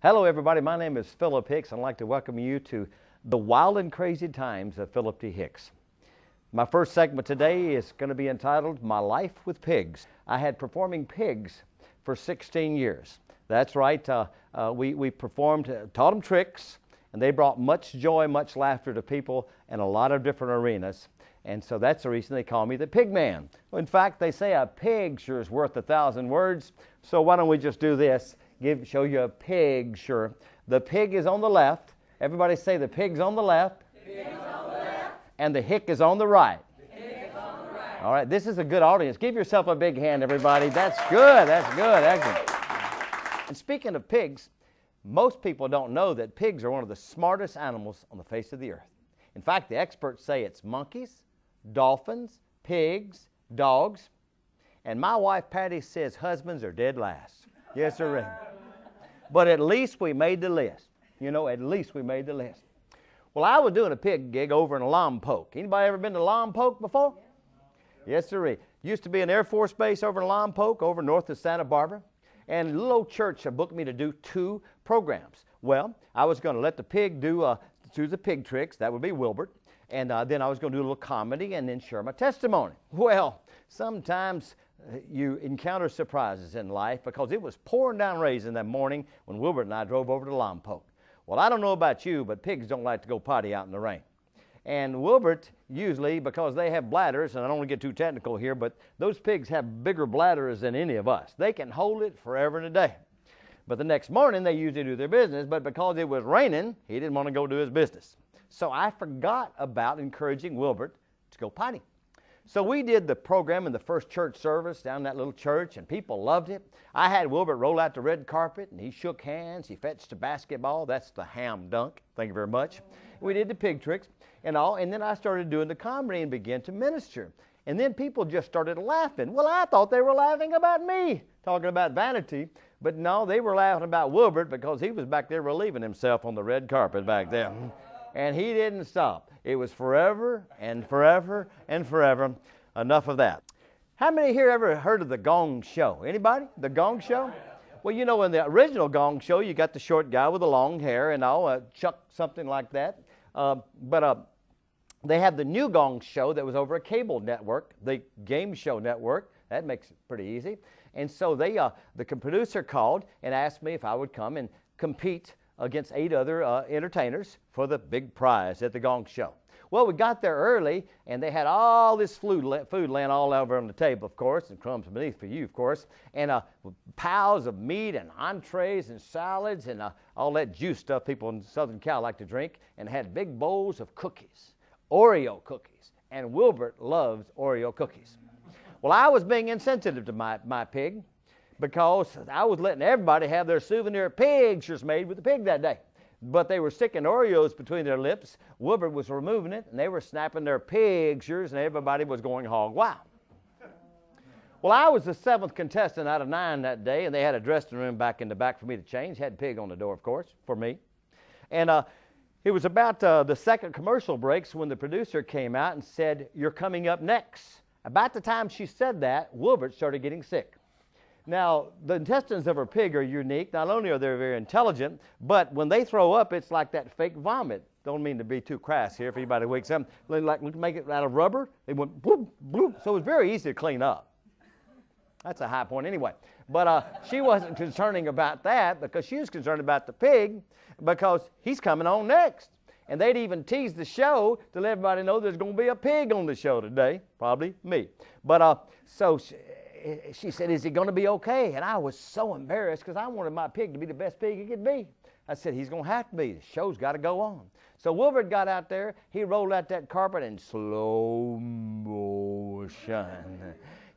Hello everybody, my name is Philip Hicks. I'd like to welcome you to the wild and crazy times of Philip T. Hicks. My first segment today is going to be entitled My Life with Pigs. I had performing pigs for 16 years. That's right, we performed, taught them tricks, and they brought much joy, much laughter to people in a lot of different arenas. And so that's the reason they call me the Pig Man. Well, in fact, they say a pig sure is worth 1,000 words. So why don't we just do this? Show you a picture. The pig is on the left. Everybody say the pig's on the left. The pig's on the left. And the hick is on the right. The hick is on the right. All right, this is a good audience. Give yourself a big hand, everybody. That's good. That's good. Excellent. And speaking of pigs, most people don't know that pigs are one of the smartest animals on the face of the earth. In fact, the experts say it's monkeys, dolphins, pigs, dogs, and my wife Patty says husbands are dead last. Yes, sir. But at least we made the list. You know, at least we made the list. Well, I was doing a pig gig over in Lompoc. Anybody ever been to Lompoc before? Yes, sir. Used to be an Air Force base over in Lompoc, over north of Santa Barbara. And a little old church booked me to do 2 programs. Well, I was going to let the pig do the pig tricks. That would be Wilbert. And then I was going to do a little comedy and then share my testimony. Well, sometimes you encounter surprises in life because it was pouring down rain that morning when Wilbert and I drove over to Lompoc. Well, I don't know about you, but pigs don't like to go potty out in the rain. And Wilbert, usually, because they have bladders, and I don't want to get too technical here, but those pigs have bigger bladders than any of us. They can hold it forever and a day. But the next morning, they usually do their business, but because it was raining, he didn't want to go do his business. So I forgot about encouraging Wilbert to go potty. So we did the program in the first church service down in that little church, and people loved it. I had Wilbert roll out the red carpet, and he shook hands. He fetched a basketball. That's the ham dunk. Thank you very much. We did the pig tricks and all, and then I started doing the comedy and began to minister. And then people just started laughing. Well, I thought they were laughing about me, talking about vanity. But no, they were laughing about Wilbert because he was back there relieving himself on the red carpet back there. And he didn't stop. It was forever and forever and forever. Enough of that. How many here ever heard of the Gong Show? Anybody? The Gong Show? Well, you know, in the original Gong Show, you got the short guy with the long hair and all, Chuck, something like that. But they have the new Gong Show that was over a cable network, the Game Show Network. That makes it pretty easy. And so the producer called and asked me if I would come and compete against 8 other entertainers for the big prize at the Gong Show. Well, we got there early, and they had all this food laying all over on the table, of course, and crumbs beneath for you, of course, and piles of meat and entrees and salads and all that juice stuff people in Southern Cal like to drink, and had big bowls of cookies, Oreo cookies, and Wilbert loves Oreo cookies. Well, I was being insensitive to my pig, because I was letting everybody have their souvenir pictures made with the pig that day. But they were sticking Oreos between their lips. Wilbert was removing it, and they were snapping their pictures, and everybody was going hog wild. Well, I was the 7th contestant out of 9 that day, and they had a dressing room back in the back for me to change. Had pig on the door, of course, for me. And it was about the second commercial breaks when the producer came out and said, "You're coming up next." About the time she said that, Wilbert started getting sick. Now, the intestines of a pig are unique. Not only are they very intelligent, but when they throw up, it's like that fake vomit. Don't mean to be too crass here if anybody wakes up. Like make it out of rubber. They went bloop, bloop. So it was very easy to clean up. That's a high point anyway. But she wasn't concerning about that because she was concerned about the pig because he's coming on next. And they'd even teased the show to let everybody know there's going to be a pig on the show today. Probably me. But so she said, "Is he going to be okay?" And I was so embarrassed because I wanted my pig to be the best pig he could be. I said, "He's going to have to be. The show's got to go on." So Wilbert got out there. He rolled out that carpet in slow motion.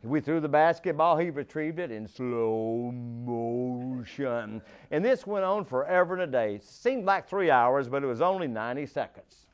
We threw the basketball. He retrieved it in slow motion. And this went on forever and a day. Seemed like 3 hours, but it was only 90 seconds.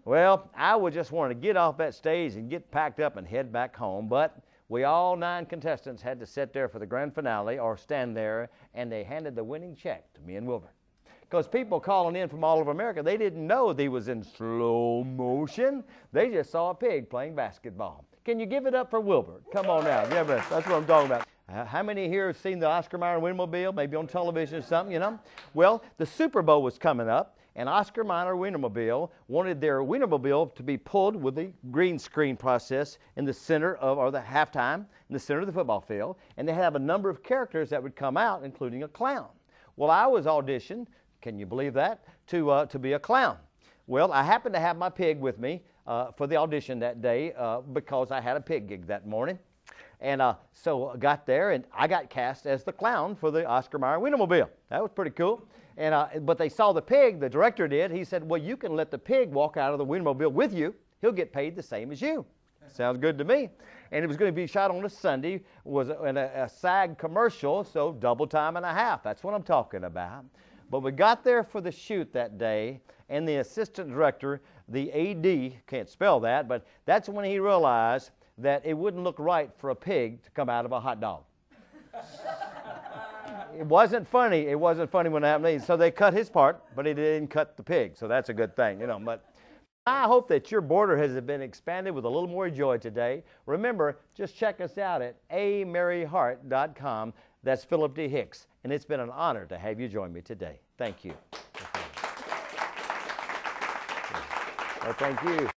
Well, I would just want to get off that stage and get packed up and head back home, but we all 9 contestants had to sit there for the grand finale or stand there, and they handed the winning check to me and Wilbert. Because people calling in from all over America, they didn't know that he was in slow motion. They just saw a pig playing basketball. Can you give it up for Wilbert? Come on now. That's what I'm talking about. How many here have seen the Oscar Mayer Wienermobile, maybe on television or something, you know? Well, the Super Bowl was coming up, and Oscar Mayer Wienermobile wanted their Wienermobile to be pulled with the green screen process in the center of, or the halftime, in the center of the football field, and they have a number of characters that would come out, including a clown. Well, I was auditioned, can you believe that, to be a clown. Well, I happened to have my pig with me for the audition that day because I had a pig gig that morning. And so I got there, and I got cast as the clown for the Oscar Mayer Wienermobile. That was pretty cool. And but they saw the pig, the director did. He said, well, you can let the pig walk out of the Wienermobile with you. He'll get paid the same as you. Sounds good to me. And it was going to be shot on a Sunday, was in a SAG commercial, so double time and a half. That's what I'm talking about. But we got there for the shoot that day, and the assistant director, the AD, can't spell that, but that's when he realized that it wouldn't look right for a pig to come out of a hot dog. It wasn't funny. It wasn't funny when it happened. So they cut his part, but he didn't cut the pig. So that's a good thing, you know. But I hope that your border has been expanded with a little more joy today. Remember, just check us out at amerryheart.com. That's Philip T. Hicks. And it's been an honor to have you join me today. Thank you. Well, thank you.